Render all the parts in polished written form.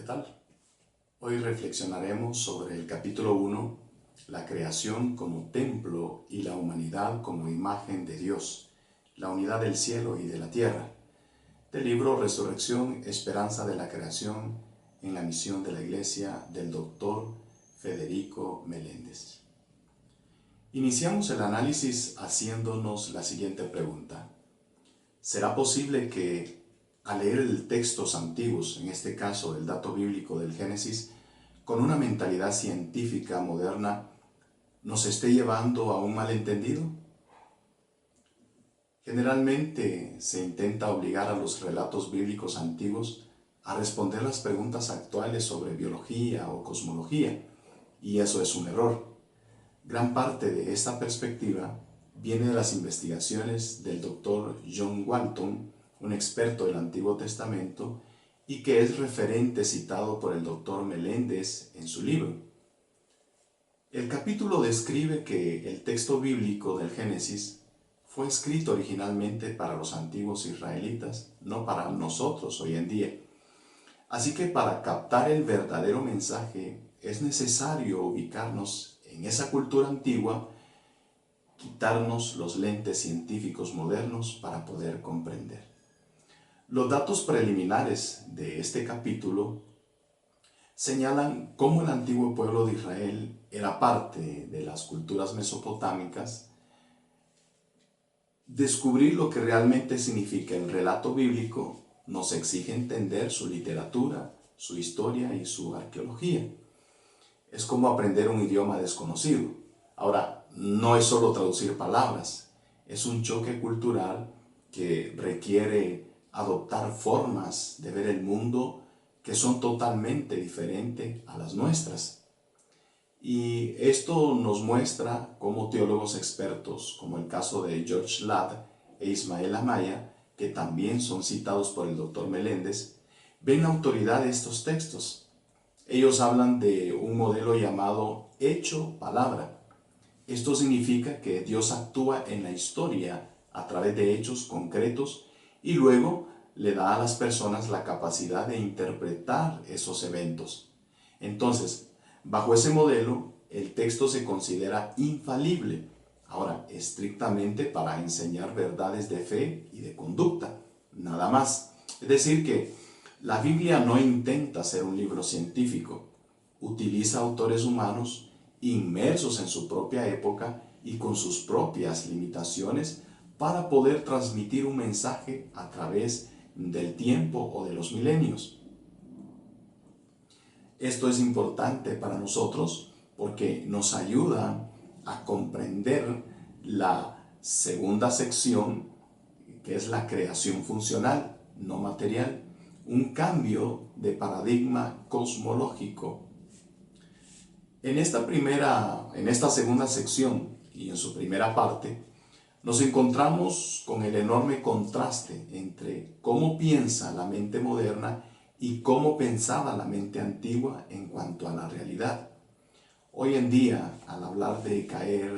tal? Hoy reflexionaremos sobre el capítulo 1, la creación como templo y la humanidad como imagen de Dios, la unidad del cielo y de la tierra, del libro Resurrección, Esperanza de la Creación en la misión de la Iglesia del Dr. Federico Meléndez. Iniciamos el análisis haciéndonos la siguiente pregunta. ¿Será posible que al leer el textos antiguos, en este caso el dato bíblico del Génesis, con una mentalidad científica moderna, nos esté llevando a un malentendido? Generalmente se intenta obligar a los relatos bíblicos antiguos a responder las preguntas actuales sobre biología o cosmología, y eso es un error. Gran parte de esta perspectiva viene de las investigaciones del Dr. John Walton, un experto del Antiguo Testamento, y que es referente citado por el Dr. Meléndez en su libro. El capítulo describe que el texto bíblico del Génesis fue escrito originalmente para los antiguos israelitas, no para nosotros hoy en día. Así que para captar el verdadero mensaje es necesario ubicarnos en esa cultura antigua, quitarnos los lentes científicos modernos para poder comprender. Los datos preliminares de este capítulo señalan cómo el antiguo pueblo de Israel era parte de las culturas mesopotámicas. Descubrir lo que realmente significa el relato bíblico nos exige entender su literatura, su historia y su arqueología. Es como aprender un idioma desconocido. Ahora, no es solo traducir palabras, es un choque cultural que requiere adoptar formas de ver el mundo que son totalmente diferentes a las nuestras. Y esto nos muestra cómo teólogos expertos, como el caso de George Ladd e Ismael Amaya, que también son citados por el Dr. Meléndez, ven la autoridad de estos textos. Ellos hablan de un modelo llamado hecho-palabra. Esto significa que Dios actúa en la historia a través de hechos concretos y luego le da a las personas la capacidad de interpretar esos eventos. Entonces, bajo ese modelo, el texto se considera infalible, ahora estrictamente para enseñar verdades de fe y de conducta, nada más. Es decir que la Biblia no intenta ser un libro científico, utiliza autores humanos inmersos en su propia época y con sus propias limitaciones para poder transmitir un mensaje a través del tiempo o de los milenios. Esto es importante para nosotros porque nos ayuda a comprender la segunda sección, que es la creación funcional, no material, un cambio de paradigma cosmológico. En esta segunda sección y en su primera parte, nos encontramos con el enorme contraste entre cómo piensa la mente moderna y cómo pensaba la mente antigua en cuanto a la realidad. Hoy en día, al hablar de caer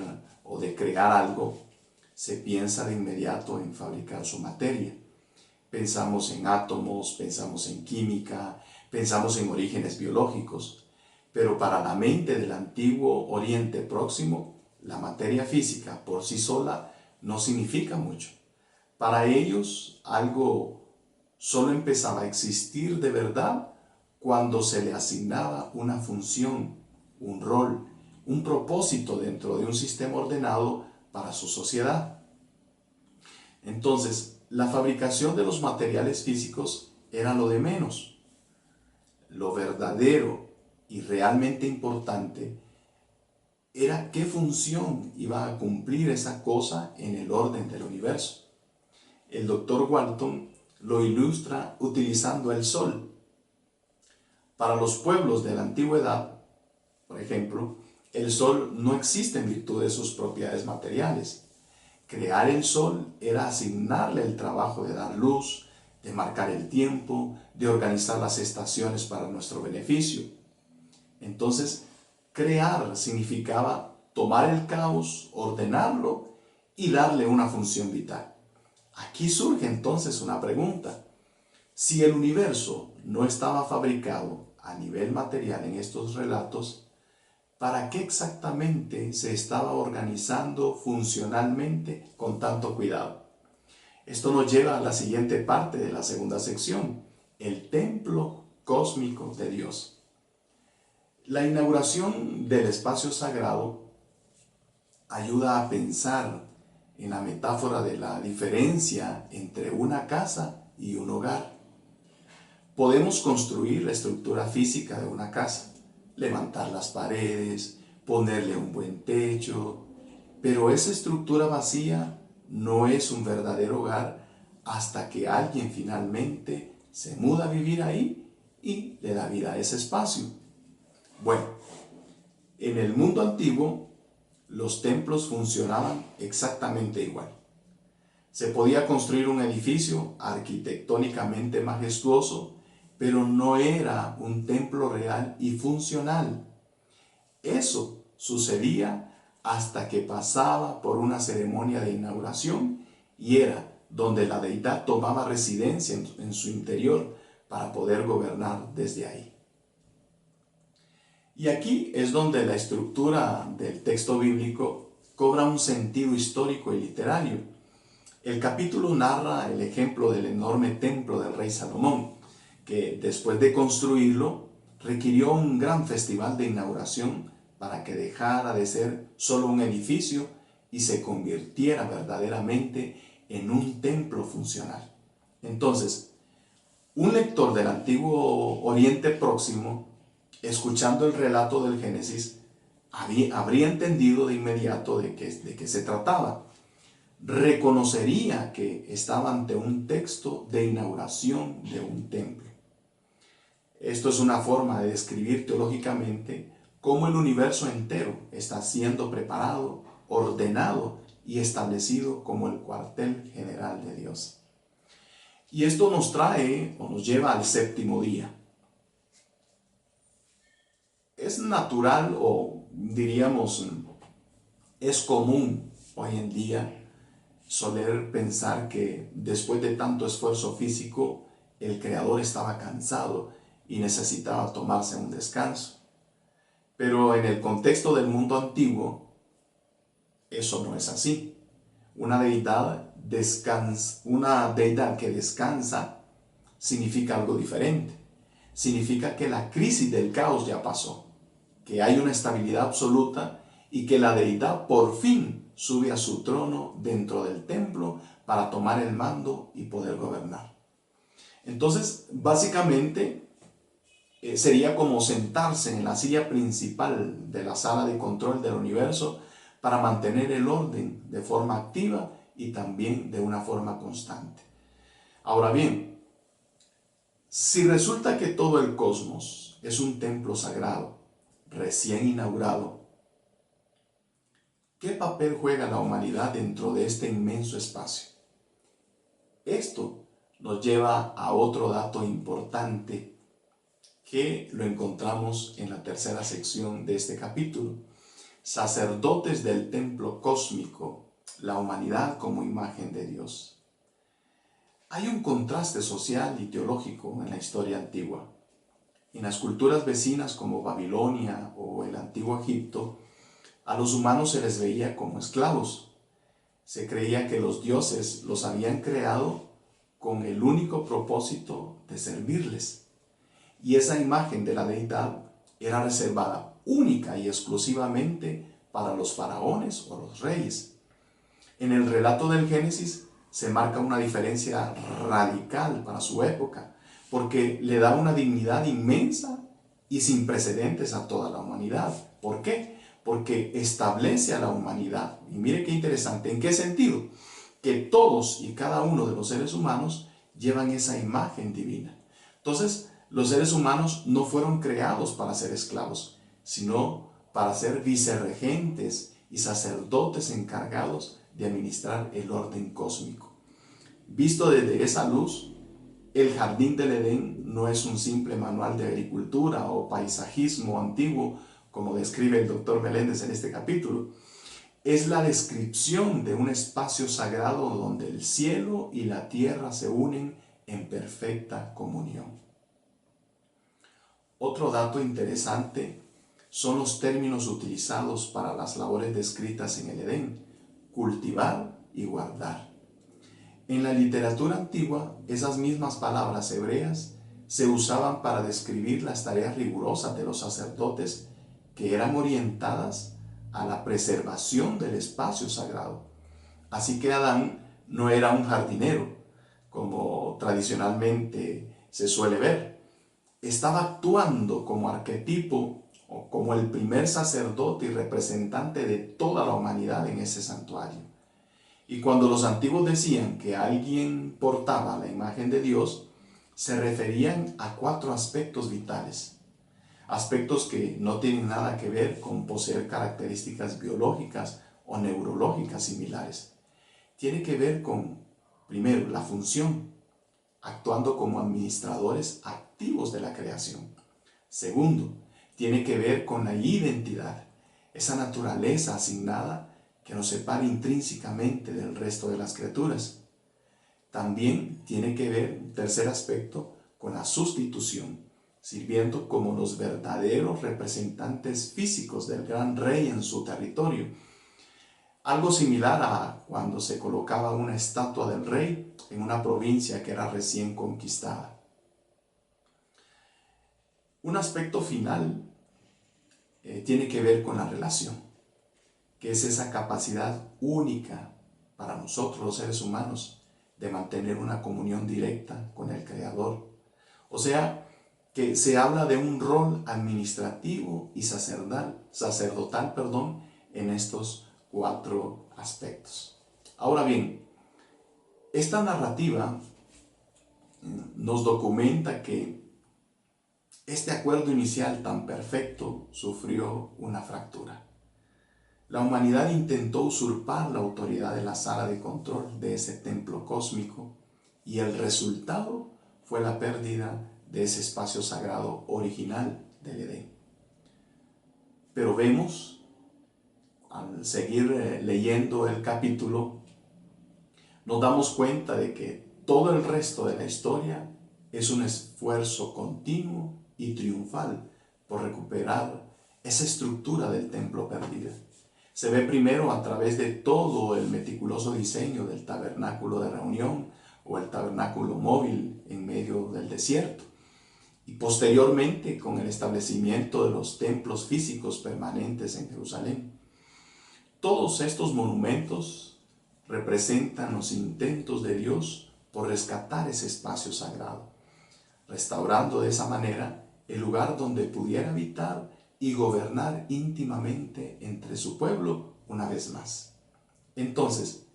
o de crear algo, se piensa de inmediato en fabricar su materia. Pensamos en átomos, pensamos en química, pensamos en orígenes biológicos. Pero para la mente del antiguo Oriente Próximo, la materia física por sí sola no significa mucho. Para ellos, algo solo empezaba a existir de verdad cuando se le asignaba una función, un rol, un propósito dentro de un sistema ordenado para su sociedad. Entonces, la fabricación de los materiales físicos era lo de menos. Lo verdadero y realmente importante era qué función iba a cumplir esa cosa en el orden del universo. El Dr. Walton lo ilustra utilizando el sol. Para los pueblos de la antigüedad, por ejemplo, el sol no existe en virtud de sus propiedades materiales. Crear el sol era asignarle el trabajo de dar luz, de marcar el tiempo, de organizar las estaciones para nuestro beneficio. Entonces, crear significaba tomar el caos, ordenarlo y darle una función vital. Aquí surge entonces una pregunta. Si el universo no estaba fabricado a nivel material en estos relatos para qué exactamente se estaba organizando funcionalmente con tanto cuidado. Esto nos lleva a la siguiente parte de la segunda sección, el templo cósmico de Dios. La inauguración del espacio sagrado ayuda a pensar en la metáfora de la diferencia entre una casa y un hogar. Podemos construir la estructura física de una casa, levantar las paredes, ponerle un buen techo, pero esa estructura vacía no es un verdadero hogar hasta que alguien finalmente se muda a vivir ahí y le da vida a ese espacio. Bueno, en el mundo antiguo, los templos funcionaban exactamente igual. Se podía construir un edificio arquitectónicamente majestuoso, pero no era un templo real y funcional. Eso sucedía hasta que pasaba por una ceremonia de inauguración y era donde la deidad tomaba residencia en su interior para poder gobernar desde ahí. Y aquí es donde la estructura del texto bíblico cobra un sentido histórico y literario. El capítulo narra el ejemplo del enorme templo del rey Salomón, que después de construirlo requirió un gran festival de inauguración para que dejara de ser solo un edificio y se convirtiera verdaderamente en un templo funcional. Entonces, un lector del antiguo Oriente Próximo, escuchando el relato del Génesis, habría entendido de inmediato de qué se trataba. Reconocería que estaba ante un texto de inauguración de un templo. Esto es una forma de describir teológicamente cómo el universo entero está siendo preparado, ordenado y establecido como el cuartel general de Dios. Y esto nos trae o nos lleva al séptimo día. Es natural o diríamos es común hoy en día soler pensar que después de tanto esfuerzo físico el Creador estaba cansado y necesitaba tomarse un descanso. Pero en el contexto del mundo antiguo, eso no es así. Una deidad que descansa significa algo diferente. Significa que la crisis del caos ya pasó, que hay una estabilidad absoluta y que la deidad por fin sube a su trono dentro del templo para tomar el mando y poder gobernar. Entonces, básicamente, sería como sentarse en la silla principal de la sala de control del universo para mantener el orden de forma activa y también de una forma constante. Ahora bien, si resulta que todo el cosmos es un templo sagrado, recién inaugurado, ¿qué papel juega la humanidad dentro de este inmenso espacio? Esto nos lleva a otro dato importante que lo encontramos en la tercera sección de este capítulo. Sacerdotes del templo cósmico, la humanidad como imagen de Dios. Hay un contraste social y teológico en la historia antigua. En las culturas vecinas como Babilonia o el antiguo Egipto, a los humanos se les veía como esclavos. Se creía que los dioses los habían creado con el único propósito de servirles. Y esa imagen de la deidad era reservada única y exclusivamente para los faraones o los reyes. En el relato del Génesis se marca una diferencia radical para su época, porque le da una dignidad inmensa y sin precedentes a toda la humanidad. ¿Por qué? Porque establece a la humanidad. Y mire qué interesante, ¿en qué sentido? Que todos y cada uno de los seres humanos llevan esa imagen divina. Entonces, los seres humanos no fueron creados para ser esclavos, sino para ser vicerregentes y sacerdotes encargados de administrar el orden cósmico. Visto desde esa luz, el jardín del Edén no es un simple manual de agricultura o paisajismo antiguo, como describe el doctor Meléndez en este capítulo. Es la descripción de un espacio sagrado donde el cielo y la tierra se unen en perfecta comunión. Otro dato interesante son los términos utilizados para las labores descritas en el Edén: cultivar y guardar. En la literatura antigua, esas mismas palabras hebreas se usaban para describir las tareas rigurosas de los sacerdotes, que eran orientadas a la preservación del espacio sagrado. Así que Adán no era un jardinero, como tradicionalmente se suele ver. Estaba actuando como arquetipo o como el primer sacerdote y representante de toda la humanidad en ese santuario. Y cuando los antiguos decían que alguien portaba la imagen de Dios, se referían a 4 aspectos vitales. Aspectos que no tienen nada que ver con poseer características biológicas o neurológicas similares. Tiene que ver con, primero, la función, actuando como administradores activos de la creación. Segundo, tiene que ver con la identidad, esa naturaleza asignada que nos separa intrínsecamente del resto de las criaturas. También tiene que ver, un tercer aspecto, con la sustitución, sirviendo como los verdaderos representantes físicos del gran rey en su territorio. Algo similar a cuando se colocaba una estatua del rey en una provincia que era recién conquistada. Un aspecto final tiene que ver con la relación, que es esa capacidad única para nosotros los seres humanos de mantener una comunión directa con el Creador. O sea, que se habla de un rol administrativo y sacerdotal, en estos 4 aspectos. Ahora bien, esta narrativa nos documenta que este acuerdo inicial tan perfecto sufrió una fractura. La humanidad intentó usurpar la autoridad de la sala de control de ese templo cósmico, y el resultado fue la pérdida de ese espacio sagrado original del Edén. Pero vemos, al seguir leyendo el capítulo, nos damos cuenta de que todo el resto de la historia es un esfuerzo continuo y triunfal por recuperar esa estructura del templo perdida. Se ve primero a través de todo el meticuloso diseño del tabernáculo de reunión o el tabernáculo móvil en medio del desierto, y posteriormente con el establecimiento de los templos físicos permanentes en Jerusalén. Todos estos monumentos representan los intentos de Dios por rescatar ese espacio sagrado, restaurando de esa manera el lugar donde pudiera habitar y gobernar íntimamente entre su pueblo una vez más. Entonces,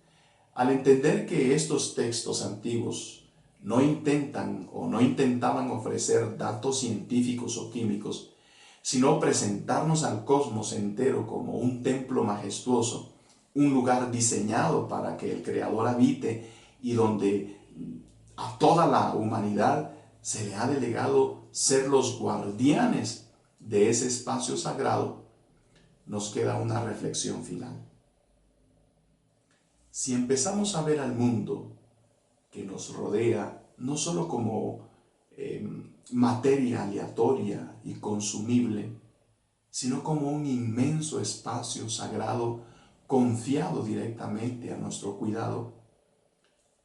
al entender que estos textos antiguos no intentaban ofrecer datos científicos o químicos, sino presentarnos al cosmos entero como un templo majestuoso, un lugar diseñado para que el Creador habite y donde a toda la humanidad se le ha delegado ser los guardianes de ese espacio sagrado, nos queda una reflexión final. Si empezamos a ver al mundo que nos rodea no solo como materia aleatoria y consumible, sino como un inmenso espacio sagrado confiado directamente a nuestro cuidado,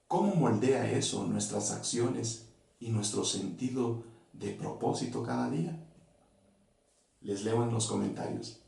¿cómo moldea eso nuestras acciones y nuestro sentido de propósito cada día? Les leo en los comentarios.